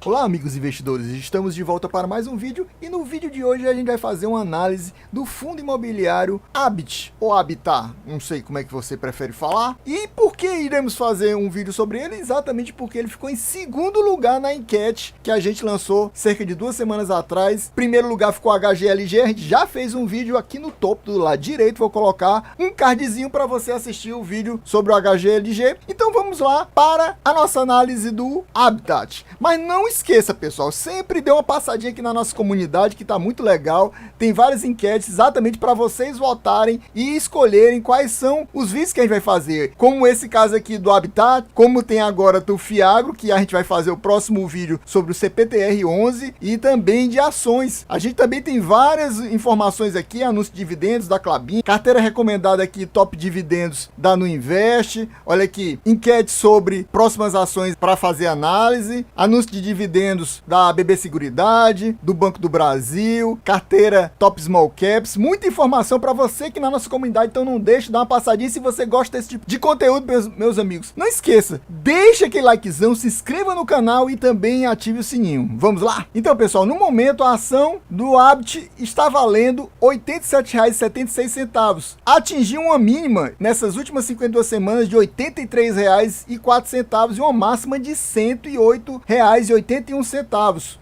Olá amigos investidores, estamos de volta para mais um vídeo e no vídeo de hoje a gente vai fazer uma análise do fundo imobiliário Habit ou Habitat, não sei como é que você prefere falar. E por que iremos fazer um vídeo sobre ele? Exatamente porque ele ficou em segundo lugar na enquete que a gente lançou cerca de 2 semanas atrás. Primeiro lugar ficou a HGLG, a gente já fez um vídeo aqui no topo do lado direito, vou colocar um cardzinho para você assistir o vídeo sobre o HGLG. Então vamos lá para a nossa análise do Habitat. Mas não esqueça, pessoal, sempre dê uma passadinha aqui na nossa comunidade que tá muito legal. Tem várias enquetes exatamente para vocês votarem e escolherem quais são os vídeos que a gente vai fazer, como esse caso aqui do Habitat, como tem agora do Fiagro, que a gente vai fazer o próximo vídeo sobre o CPTR11 e também de ações. A gente também tem várias informações aqui, anúncio de dividendos da Klabin, carteira recomendada aqui, top dividendos da Nuinvest, olha aqui, enquete sobre próximas ações para fazer análise, anúncio de dividendos da BB Seguridade, do Banco do Brasil, carteira Top Small Caps, muita informação para você aqui na nossa comunidade, então não deixe de dar uma passadinha se você gosta desse tipo de conteúdo, meus amigos. Não esqueça, deixa aquele likezão, se inscreva no canal e também ative o sininho. Vamos lá? Então, pessoal, no momento a ação do Habit está valendo R$ 87,76. Atingiu uma mínima nessas últimas 52 semanas de R$ 83,04 e uma máxima de R$ 108,81.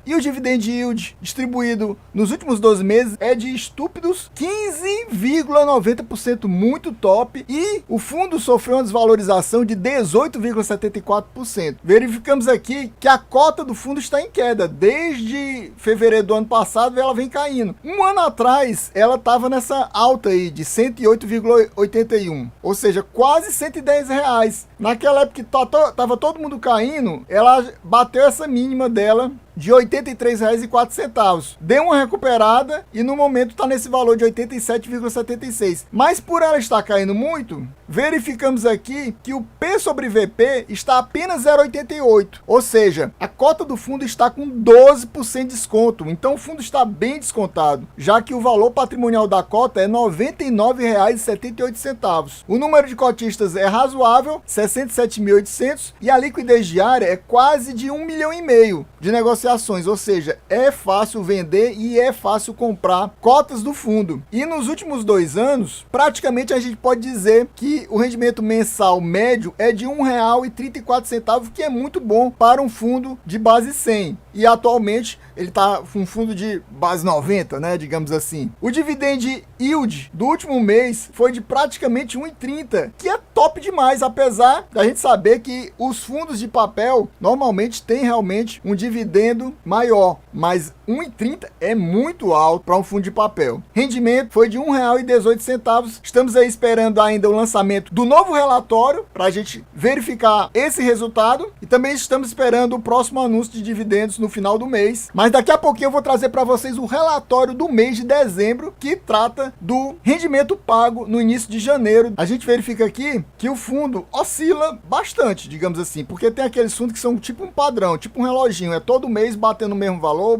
E o dividend yield distribuído nos últimos 12 meses é de estúpidos 15,90%, muito top. E o fundo sofreu uma desvalorização de 18,74%. Verificamos aqui que a cota do fundo está em queda. Desde fevereiro do ano passado ela vem caindo. Um ano atrás ela estava nessa alta aí de 108,81, ou seja, quase R$110. Naquela época que tava todo mundo caindo, ela bateu essa mínima dela de R$ 83,04. Deu uma recuperada e no momento está nesse valor de 87,76. Mas por ela estar caindo muito, verificamos aqui que o P sobre VP está apenas 0,88. Ou seja, a cota do fundo está com 12% de desconto. Então o fundo está bem descontado, já que o valor patrimonial da cota é R$ 99,78. O número de cotistas é razoável, 67.800, e a liquidez diária é quase de 1,5 milhão de negociações, ou seja, é fácil vender e é fácil comprar cotas do fundo. E nos últimos 2 anos, praticamente a gente pode dizer que o rendimento mensal médio é de R$ 1,34, que é muito bom para um fundo de base 100. E atualmente ele está com um fundo de base 90, né, digamos assim. O dividend yield do último mês foi de praticamente 1,30, que é top demais, apesar da gente saber que os fundos de papel normalmente têm realmente um dividendo maior, mas 1,30 é muito alto para um fundo de papel. Rendimento foi de R$ 1,18. Estamos aí esperando ainda o lançamento do novo relatório para a gente verificar esse resultado e também estamos esperando o próximo anúncio de dividendos no final do mês. Mas daqui a pouquinho eu vou trazer para vocês o relatório do mês de dezembro, que trata do rendimento pago no início de janeiro. A gente verifica aqui que o fundo oscila bastante, digamos assim, porque tem aqueles fundos que são tipo um padrão, tipo um reloginho, é todo mês batendo o mesmo valor,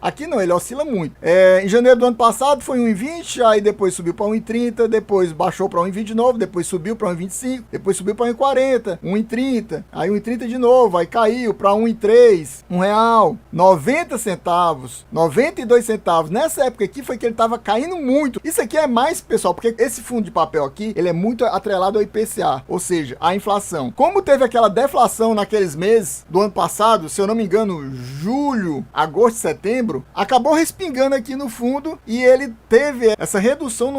Aqui não, ele oscila muito. Em janeiro do ano passado foi 1,20, aí depois subiu para 1,30, depois baixou para 1,20 de novo, depois subiu para 1,25, depois subiu para 1,40, 1,30, aí 1,30 de novo, aí caiu para 1,3, R$1,90, 92 centavos. Nessa época aqui foi que ele estava caindo muito. Isso aqui é mais, pessoal, porque esse fundo de papel aqui, ele é muito atrelado ao IPCA, ou seja, a inflação. Como teve aquela deflação naqueles meses do ano passado, se eu não me engano, julho, agosto, setembro, acabou respingando aqui no fundo e ele teve essa redução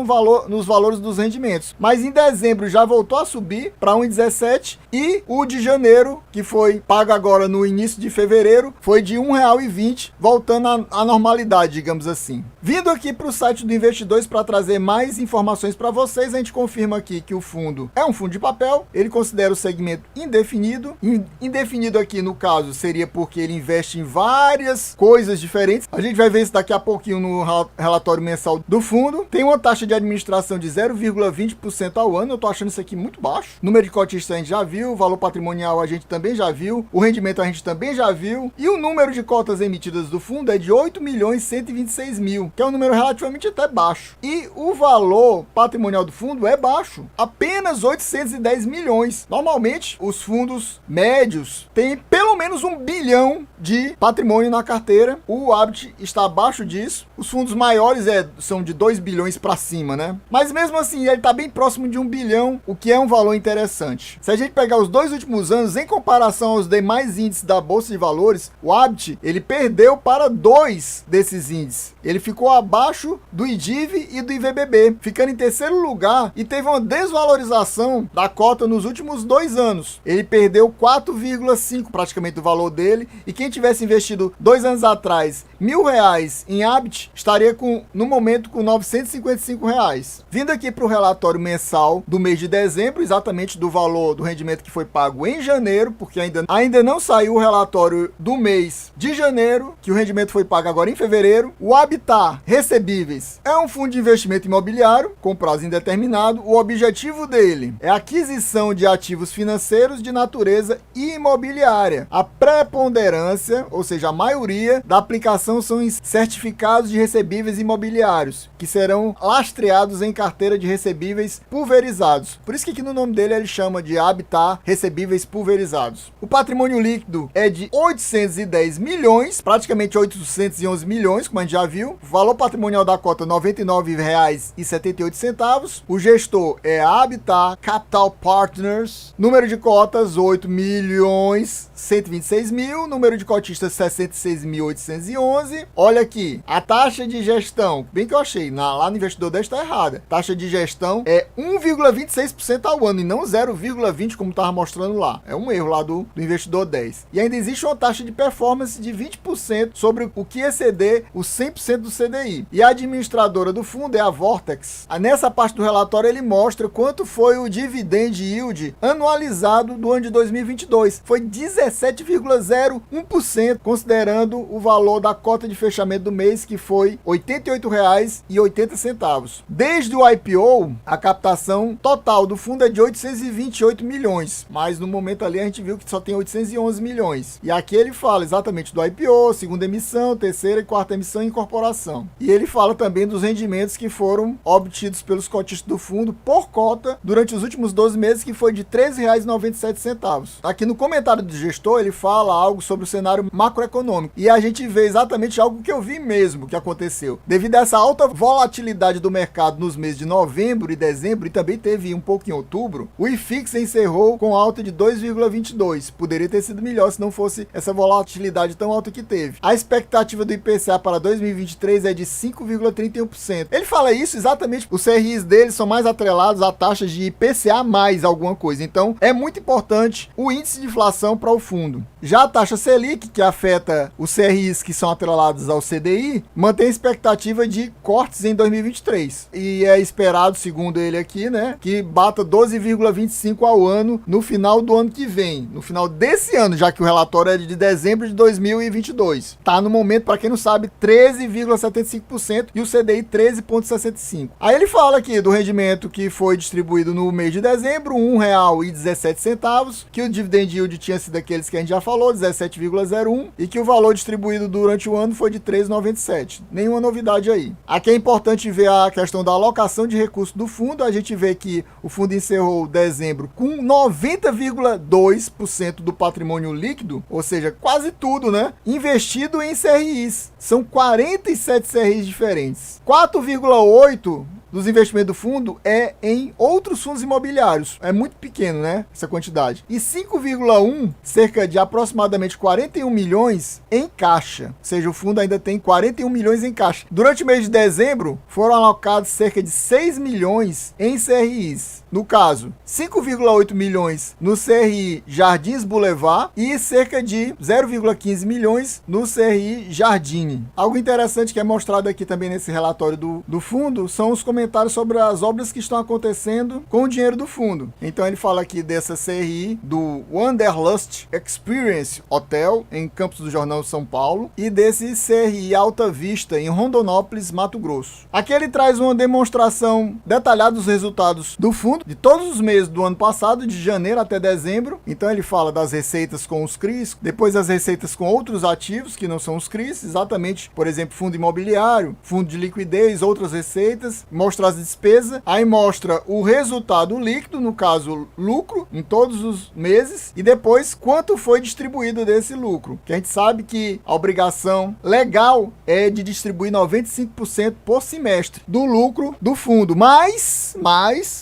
nos valores dos rendimentos. Mas em dezembro já voltou a subir para 1,17 e o de janeiro, que foi pago agora no início de fevereiro, foi de R$ 1,20, voltando à normalidade, digamos assim. Vindo aqui para o site do Investidores para trazer mais informações para vocês, a gente confirma aqui que o fundo é um fundo de papel, ele considera o segmento indefinido. Indefinido aqui no caso seria porque ele investe em várias coisas diferentes. A gente vai ver isso daqui a pouquinho no relatório mensal do fundo. Tem uma taxa de administração de 0,20% ao ano. Eu tô achando isso aqui muito baixo. Número de cotistas a gente já viu, o valor patrimonial a gente também já viu, o rendimento a gente também já viu, e o número de cotas emitidas do fundo é de 8.126.000, que é um número relativamente até baixo. E o valor patrimonial do fundo é baixo, apenas 810 milhões. Normalmente, os fundos médios têm pelo menos 1 bilhão de patrimônio na carteira. O Habitat está abaixo disso. Os fundos maiores são de 2 bilhões para cima, né? Mas mesmo assim, ele está bem próximo de 1 bilhão, o que é um valor interessante. Se a gente pegar os 2 últimos anos, em comparação aos demais índices da Bolsa de Valores, o Habitat, ele perdeu para 2 desses índices. Ele ficou abaixo do IDIV e do IVBB, ficando em terceiro lugar, e teve uma desvalorização da cota nos últimos 2 anos. Ele perdeu 4,5% praticamente do valor dele, e quem tivesse investido 2 anos atrás R$1.000 em Habitat, estaria no momento com R$955. Vindo aqui para o relatório mensal do mês de dezembro, exatamente do valor do rendimento que foi pago em janeiro, porque ainda não saiu o relatório do mês de janeiro, que o rendimento foi pago agora em fevereiro. O Habitat Recebíveis é um fundo de investimento imobiliário com prazo indeterminado. O objetivo dele é a aquisição de ativos financeiros de natureza imobiliária. A preponderância, ou seja, a maioria da aplicação são em certificados de recebíveis imobiliários, que serão lastreados em carteira de recebíveis pulverizados. Por isso que aqui no nome dele ele chama de Habitat Recebíveis Pulverizados. O patrimônio líquido é de 810 milhões, praticamente 811 milhões, como a gente já viu. O valor patrimonial da cota R$ 99,78. O gestor é Habitat Capital Partners. Número de cotas 8.126.000. Número de cotistas 66.811. Olha aqui, a taxa de gestão, bem que eu achei, lá no Investidor 10 está errada. Taxa de gestão é 1,26% ao ano e não 0,20% como estava mostrando lá. É um erro lá do Investidor 10. E ainda existe uma taxa de performance de 20% sobre o que exceder os 100% do CDI. E a administradora do fundo é a Vortex. Nessa parte do relatório ele mostra quanto foi o dividend yield anualizado do ano de 2022. Foi 17,01%, considerando o valor da cota de fechamento do mês, que foi R$ 88,80. Desde o IPO, a captação total do fundo é de 828 milhões, mas no momento ali a gente viu que só tem 811 milhões. E aqui ele fala exatamente do IPO, segunda emissão, terceira e quarta emissão e incorporação. E ele fala também dos rendimentos que foram obtidos pelos cotistas do fundo por cota durante os últimos 12 meses, que foi de R$ 13,97. Aqui no comentário do gestor ele fala algo sobre o cenário macroeconômico, e a gente vê exatamente algo que eu vi mesmo que aconteceu. Devido a essa alta volatilidade do mercado nos meses de novembro e dezembro, e também teve um pouco em outubro, o IFIX encerrou com alta de 2,22. Poderia ter sido melhor se não fosse essa volatilidade tão alta que teve. A expectativa do IPCA para 2023 é de 5,31%. Ele fala isso exatamente, os CRIs deles são mais atrelados a taxas de IPCA mais alguma coisa. Então, é muito importante o índice de inflação para o fundo. Já a taxa Selic, que afeta os CRIs que são atrelados ao CDI, mantém a expectativa de cortes em 2023. E é esperado, segundo ele aqui, né, que bata 12,25 ao ano no final do ano que vem. No final desse ano, já que o relatório é de dezembro de 2022. Tá no momento, para quem não sabe, 13,75% e o CDI 13,65%. Aí ele fala aqui do rendimento que foi distribuído no mês de dezembro, R$ 1,17, que o dividend yield tinha sido aqueles que a gente já falou, 17,01, e que o valor distribuído durante o ano foi de 3,97. Nenhuma novidade aí. Aqui é importante ver a questão da alocação de recursos do fundo. A gente vê que o fundo encerrou dezembro com 90,2% do patrimônio líquido, ou seja, quase tudo, né, investido em CRIs. São 47 CRIs diferentes. 4,8% dos investimentos do fundo é em outros fundos imobiliários. É muito pequeno, né, essa quantidade. E 5,1, cerca de aproximadamente 41 milhões em caixa. Ou seja, o fundo ainda tem 41 milhões em caixa. Durante o mês de dezembro, foram alocados cerca de 6 milhões em CRIs. No caso, 5,8 milhões no CRI Jardins Boulevard e cerca de 0,15 milhões no CRI Jardine. Algo interessante que é mostrado aqui também nesse relatório do fundo são os comentários sobre as obras que estão acontecendo com o dinheiro do fundo. Então ele fala aqui dessa CRI do Wanderlust Experience Hotel em Campos do Jordão, São Paulo, e desse CRI Alta Vista em Rondonópolis, Mato Grosso. Aqui ele traz uma demonstração detalhada dos resultados do fundo de todos os meses do ano passado, de janeiro até dezembro. Então ele fala das receitas com os CRIs, depois as receitas com outros ativos que não são os CRIs, exatamente, por exemplo, fundo imobiliário, fundo de liquidez, outras receitas, mostra as despesas, aí mostra o resultado líquido, no caso lucro, em todos os meses, e depois quanto foi distribuído desse lucro. Que a gente sabe que a obrigação legal é de distribuir 95% por semestre do lucro do fundo, mas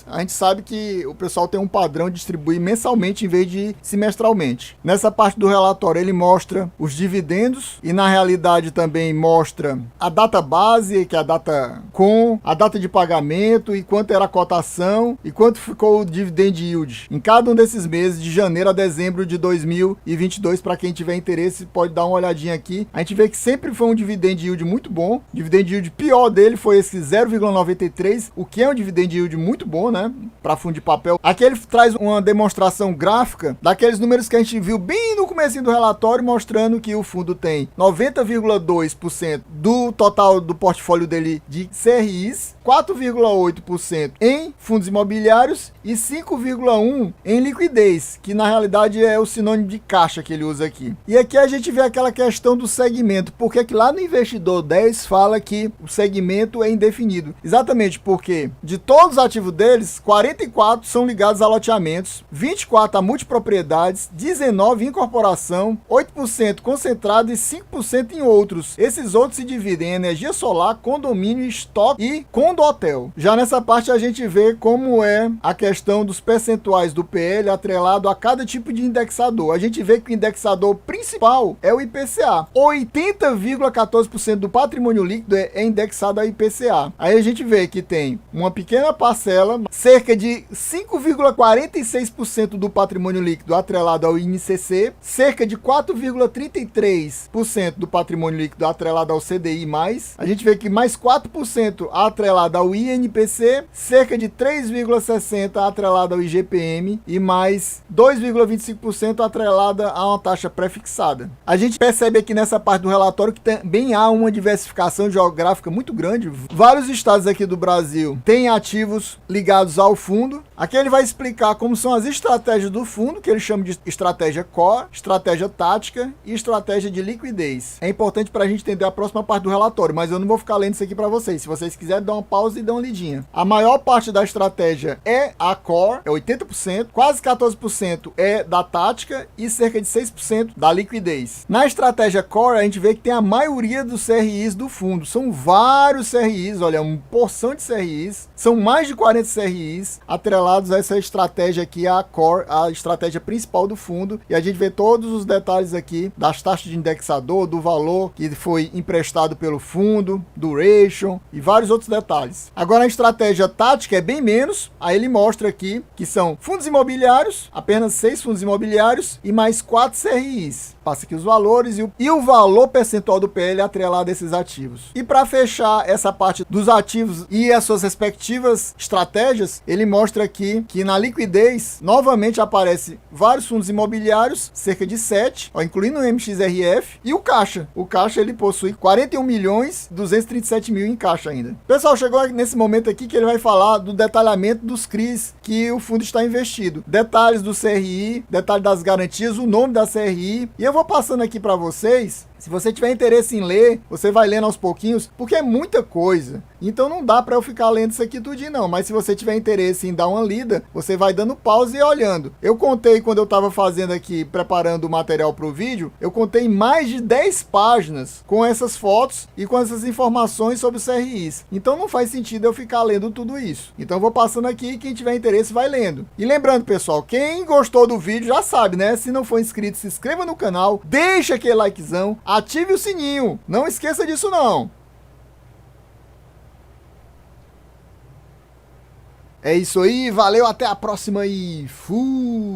a gente sabe que o pessoal tem um padrão de distribuir mensalmente em vez de semestralmente. Nessa parte do relatório ele mostra os dividendos e na realidade também mostra a data base, que é a data com, a data de pagamento e quanto era a cotação e quanto ficou o dividend yield em cada um desses meses de janeiro a dezembro de 2022. Para quem tiver interesse pode dar uma olhadinha aqui. A gente vê que sempre foi um dividend yield muito bom. O dividend yield pior dele foi esse 0,93, o que é um dividend yield muito bom, né, para fundo de papel. Aqui ele traz uma demonstração gráfica daqueles números que a gente viu bem no comecinho do relatório, mostrando que o fundo tem 90,2% do total do portfólio dele de CRIs, 4,8% em fundos imobiliários e 5,1% em liquidez, que na realidade é o sinônimo de caixa que ele usa aqui. E aqui a gente vê aquela questão do segmento, porque que lá no Investidor 10 fala que o segmento é indefinido. Exatamente porque de todos os ativos deles, 44 são ligados a loteamentos, 24 a multipropriedades, 19 em incorporação, 8% concentrado e 5% em outros. Esses outros se dividem em energia solar, condomínio, estoque e condo hotel. Já nessa parte a gente vê como é a questão dos percentuais do PL atrelado a cada tipo de indexador. A gente vê que o indexador principal é o IPCA. 80,14% do patrimônio líquido é indexado ao IPCA. Aí a gente vê que tem uma pequena parcela, cerca de 5,46% do patrimônio líquido atrelado ao INCC, cerca de 4,33% do patrimônio líquido atrelado ao CDI+, a gente vê que mais 4% atrelado ao INPC, cerca de 3,60% atrelado ao IGPM e mais 2,25% atrelada a uma taxa prefixada. A gente percebe aqui nessa parte do relatório que também há uma diversificação geográfica muito grande. Vários estados aqui do Brasil têm ativos ligados ao fundo. Aqui ele vai explicar como são as estratégias do fundo, que ele chama de estratégia core, estratégia tática e estratégia de liquidez. É importante para a gente entender a próxima parte do relatório, mas eu não vou ficar lendo isso aqui para vocês. Se vocês quiserem, dá uma pausa e dá uma lidinha. A maior parte da estratégia é a core, é 80%, quase 14% é da tática e cerca de 6% da liquidez. Na estratégia core, a gente vê que tem a maioria dos CRIs do fundo. São vários CRIs, olha, uma porção de CRIs. São mais de 40 CRIs atrelados a essa estratégia aqui, a core, a estratégia principal do fundo. E a gente vê todos os detalhes aqui das taxas de indexador, do valor que foi emprestado pelo fundo, duration e vários outros detalhes. Agora a estratégia tática é bem menos. Aí ele mostra aqui que são fundos imobiliários, apenas 6 fundos imobiliários e mais 4 CRIs. Passa aqui os valores e o valor percentual do PL atrelado a esses ativos. E para fechar essa parte dos ativos e as suas respectivas estratégias, ele mostra aqui que na liquidez, novamente aparece vários fundos imobiliários, cerca de 7, incluindo o MXRF, e o caixa. O caixa ele possui 41.237.000 em caixa ainda. Pessoal, chegou nesse momento aqui que ele vai falar do detalhamento dos CRIs que o fundo está investido. Detalhes do CRI, detalhe das garantias, o nome da CRI. E eu vou passando aqui para vocês. Se você tiver interesse em ler, você vai lendo aos pouquinhos, porque é muita coisa. Então não dá para eu ficar lendo isso aqui tudinho não, mas se você tiver interesse em dar uma lida, você vai dando pausa e olhando. Eu contei quando eu estava fazendo aqui, preparando o material para o vídeo, eu contei mais de 10 páginas com essas fotos e com essas informações sobre os CRIs. Então não faz sentido eu ficar lendo tudo isso. Então eu vou passando aqui e quem tiver interesse vai lendo. E lembrando, pessoal, quem gostou do vídeo já sabe, né? Se não for inscrito, se inscreva no canal, deixa aquele likezão, ative o sininho, não esqueça disso não. É isso aí, valeu, até a próxima e fui!